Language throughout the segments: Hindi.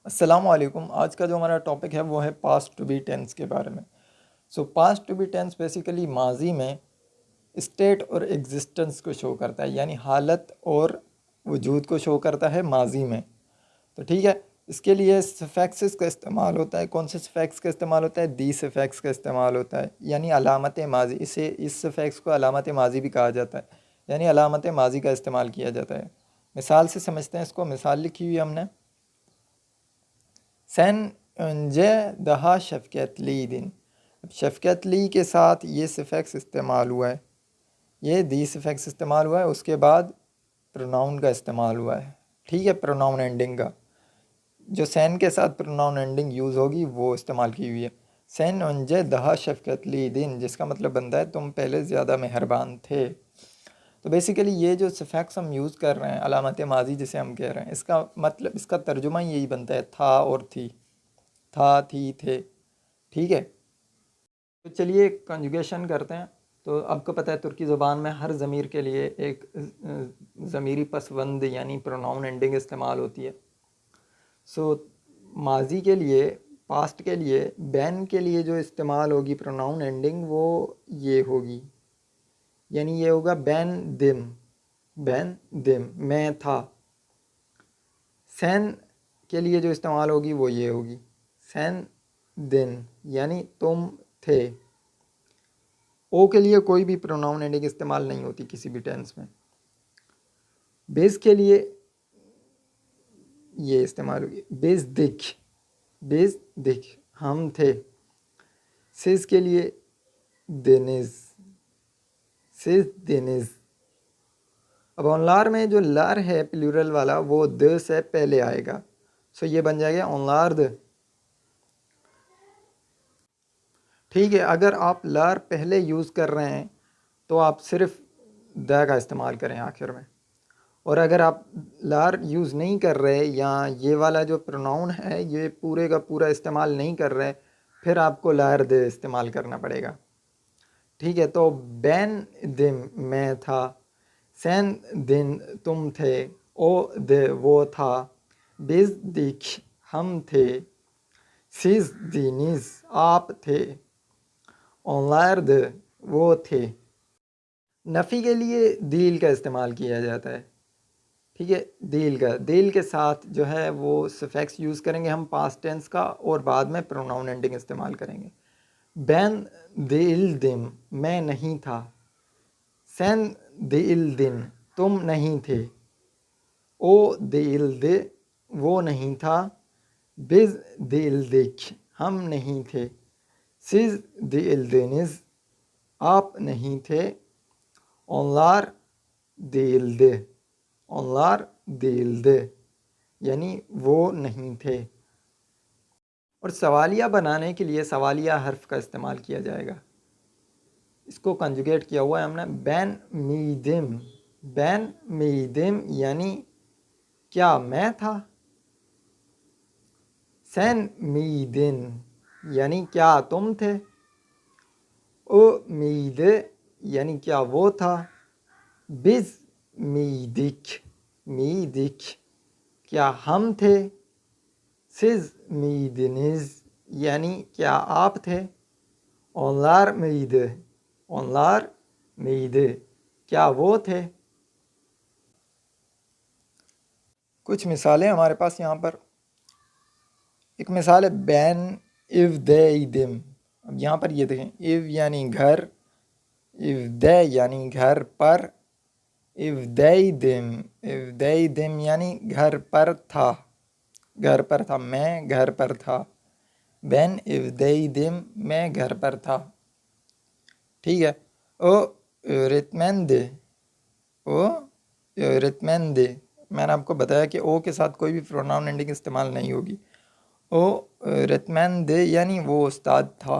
अस्सलामुअलैकुम। आज का जो हमारा टॉपिक है वो है पास्ट टू बी टेंस के बारे में। Past to be tense basically माजी में स्टेट और एग्जिस्टेंस को शो करता है, यानी हालत और वजूद को शो करता है माजी में। तो ठीक है, इसके लिए सफेक्सेस का इस्तेमाल होता है। कौन से सफेक्स का इस्तेमाल होता है? दी सफेक्स का इस्तेमाल होता है, यानी अलामत माजी। इस सफेक्स को अलामत माजी भी कहा जाता है, यानी अलामत माजी का इस्तेमाल किया जाता है। मिसाल से समझते हैं इसको। मिसाल लिखी हुई है हमने। Sen önce daha şefkatliydin। अब शफ़क़तली के साथ ये सफ़ेक्स इस्तेमाल हुआ है, ये दी सफ़ेक्स इस्तेमाल हुआ है, उसके बाद प्रोनाउन का इस्तेमाल हुआ है। ठीक है, प्रोनाउन एंडिंग का जो सैन के साथ प्रोनाउन एंडिंग यूज़ होगी वो इस्तेमाल की हुई है। सैन उनजे दहा शफ़क़तली दिन, जिसका मतलब बनता है तुम पहले ज़्यादा मेहरबान थे। तो बेसिकली ये जो सफ़ेक्स हम यूज़ कर रहे हैं, अलामत माजी जिसे हम कह रहे हैं, इसका मतलब, इसका तर्जुमा यही बनता है था और थी, था थी थे। ठीक है, तो चलिए कंजुगेशन करते हैं। तो आपको पता है तुर्की ज़ुबान में हर ज़मीर के लिए एक ज़मीरी पसवंद यानी प्रोनाउन एंडिंग इस्तेमाल होती है। माजी के लिए, पास्ट के लिए, बैन के लिए जो इस्तेमाल होगी प्रोनाउन एंडिंग वो ये होगी, यानी ये होगा बैन दिम। बैन दिम, मैं था। सैन के लिए जो इस्तेमाल होगी वो ये होगी, सैन दिन, यानी तुम थे। ओ के लिए कोई भी प्रोनाउन एंडिंग इस्तेमाल नहीं होती किसी भी टेंस में। बेस के लिए ये इस्तेमाल होगी, बेस दिख, बेस दिख, हम थे। सिज के लिए देनिज, सिज देनिज। अब ऑनलार में जो लार है प्लूरल वाला वो द से पहले आएगा, ये बन जाएगा ऑनलार द। ठीक है, अगर आप लार पहले यूज़ कर रहे हैं तो आप सिर्फ द का इस्तेमाल करें आखिर में, और अगर आप लार यूज़ नहीं कर रहे या ये वाला जो प्रोनाउन है ये पूरे का पूरा इस्तेमाल नहीं कर रहे, फिर आपको लार दे इस्तेमाल करना पड़ेगा। ठीक है, तो बैन दिन मैं था, सैन दिन तुम थे, ओ दे वो था, बिज दिख हम थे, सिज दिनिज आप थे, ऑनलार द वो थे। नफ़ी के लिए दील का इस्तेमाल किया जाता है। ठीक है, दिल के साथ जो है वो सफेक्स यूज़ करेंगे हम पास्ट टेंस का, और बाद में प्रोनाउन एंडिंग इस्तेमाल करेंगे। बैन दिल दिम, मैं नहीं था। सैन दिल दिन, तुम नहीं थे। ओ दिल दे, वो नहीं था। बिज दिल दिख, हम नहीं थे। सिज दिल दिनिज, आप नहीं थे। ऑनलार दिल दे, ऑनलार दिल दे, यानी वो नहीं थे। और सवालिया बनाने के लिए सवालिया हर्फ का इस्तेमाल किया जाएगा। इसको कंजुगेट किया हुआ है हमने, बैन मीदिम। बैन मीदिम यानी क्या मैं था। सैन मीदिन यानी क्या तुम थे। ओ मीदे यानी क्या वो था। बिज मीदिक, मीदिक क्या हम थे। सिज मीदिनिज यानी क्या आप थे। ऑनलार मीदे, ऑनलार मीदे क्या वो थे। कुछ मिसालें हमारे पास यहाँ पर। एक मिसाल है बैन इव दे दिम। अब यहाँ पर ये देखें, इव यानी घर, इव दे यानी घर पर, इव दे दिम यानी घर पर था, घर पर था, मैं घर पर था। बैन इव दे दिम, मैं घर पर था। ठीक है, ओ रितमंदे, ओ रितमंदे, मैंने आपको बताया कि ओ के साथ कोई भी प्रोनाउन एंडिंग इस्तेमाल नहीं होगी। ओ रितमंदे यानी वो उस्ताद था,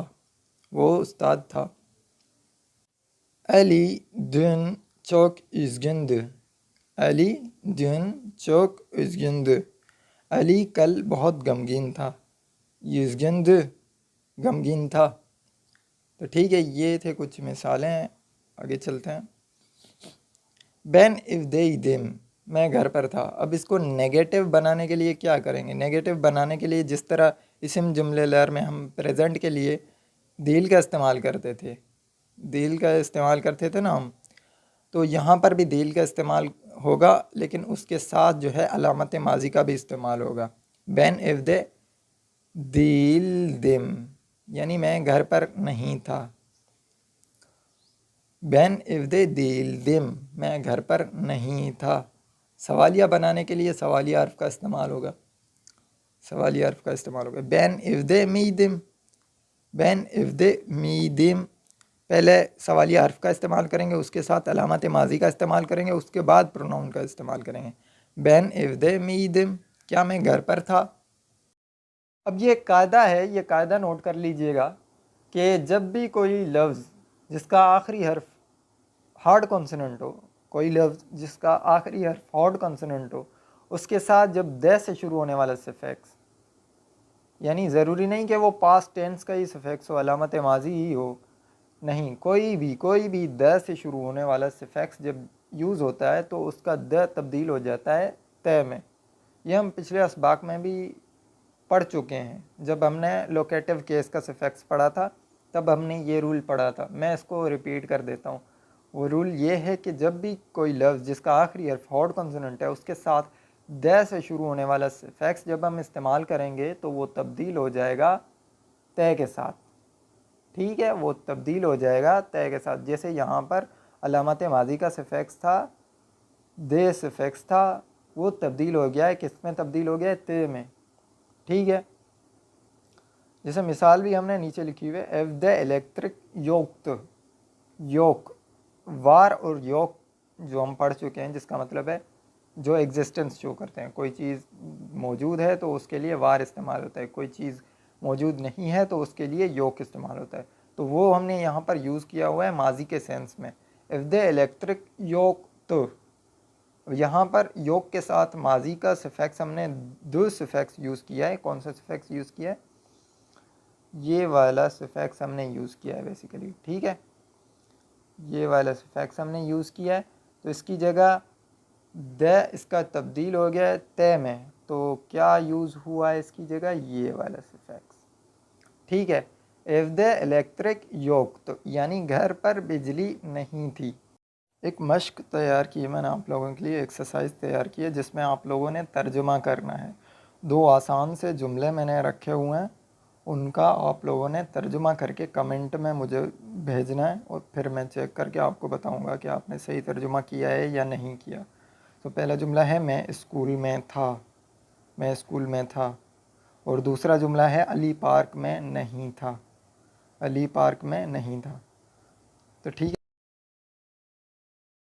वो उस्ताद था। Ali dün çok üzgündü, Ali dün çok üzgündü, Ali कल बहुत गमगीन था। युज़गुंदु गमगीन था। तो ठीक है, ये थे कुछ मिसालें। आगे चलते हैं। बैन इव दे दिम, मैं घर पर था। अब इसको नेगेटिव बनाने के लिए क्या करेंगे? नेगेटिव बनाने के लिए जिस तरह इस्म जुमले लर में हम प्रेजेंट के लिए दील का इस्तेमाल करते थे, दील का इस्तेमाल करते थे ना हम, तो यहाँ पर भी दील का इस्तेमाल होगा, लेकिन उसके साथ जो है अलामत माजी का भी इस्तेमाल होगा। बैन इफ दे दील दिम, यानी मैं घर पर नहीं था। बैन इफ दे दील दिम, मैं घर पर नहीं था। सवालिया बनाने के लिए सवालिया हर्फ का इस्तेमाल होगा, सवालिया हर्फ का इस्तेमाल होगा। बैन इफ दे मीदिम, बैन इफ दे मीदिम, पहले सवालिया हर्फ का इस्तेमाल करेंगे, उसके साथ अलामत माजी का इस्तेमाल करेंगे, उसके बाद प्रोनाउन का इस्तेमाल करेंगे। बैन इफ दे मीदिम, क्या मैं घर पर था? अब ये कायदा है, ये कायदा नोट कर लीजिएगा कि जब भी कोई लफ्ज़ जिसका आखिरी हर्फ हार्ड कॉन्सोनेंट हो, कोई लफ्ज़ जिसका आखिरी हर्फ हार्ड कॉन्सोनेंट हो, उसके साथ जब द से शुरू होने वाला सफिक्स, यानी ज़रूरी नहीं कि वो पास्ट टेंस का ही सफिक्स हो, अलामत माजी ही हो, नहीं, कोई भी द से शुरू होने वाला सफिक्स जब यूज़ होता है तो उसका द तब्दील हो जाता है त में। ये हम पिछले असबाक में भी पढ़ चुके हैं। जब हमने लोकेटिव केस का सफिक्स पढ़ा था तब हमने ये रूल पढ़ा था। मैं इसको रिपीट कर देता हूँ। वो रूल ये है कि जब भी कोई लफ्ज़ जिसका आखिरी हर्फ हार्ड कॉन्सोनेंट है उसके साथ द से शुरू होने वाला सफिक्स जब हम इस्तेमाल करेंगे तो वो तब्दील हो जाएगा त के साथ। ठीक है, वो तब्दील हो जाएगा त के साथ। जैसे यहाँ पर अलामत माजी का सफिक्स था, दे सफिक्स था, वो तब्दील हो गया है, किस में तब्दील हो गया है? त में। ठीक है, जैसे मिसाल भी हमने नीचे लिखी हुई है, एफ द इलेक्ट्रिक योक, योक वार और योक जो हम पढ़ चुके हैं, जिसका मतलब है जो एग्जिस्टेंस शो करते हैं। कोई चीज़ मौजूद है तो उसके लिए वार इस्तेमाल होता है, कोई चीज़ मौजूद नहीं है तो उसके लिए योक इस्तेमाल होता है। तो वो हमने यहाँ पर यूज़ किया हुआ है माजी के सेंस में, इफ़ द इलेक्ट्रिक योक। तो यहाँ पर योग के साथ माजी का सफिक्स हमने दो सफिक्स यूज़ किया है। कौन सा सफिक्स यूज़ किया है? ये वाला सफिक्स हमने यूज़ किया है बेसिकली। ठीक है, ये वाला सफिक्स हमने यूज़ किया है, तो इसकी जगह द इसका तब्दील हो गया है त में, तो क्या यूज़ हुआ है इसकी जगह? ये वाला सफिक्स। ठीक है, इफ़ द इलेक्ट्रिक योग, तो यानी घर पर बिजली नहीं थी। एक मश्क तैयार की है मैंने आप लोगों के लिए, एक्सरसाइज तैयार की है जिसमें आप लोगों ने तर्जुमा करना है। दो आसान से जुमले मैंने रखे हुए हैं, उनका आप लोगों ने तर्जुमा करके कमेंट में मुझे भेजना है और फिर मैं चेक करके आपको बताऊंगा कि आपने सही तर्जुमा किया है या नहीं किया। तो पहला जुमला है मैं स्कूल में था, मैं स्कूल में था। और दूसरा जुमला है अली पार्क में नहीं था, अली पार्क में नहीं था। तो ठीक है।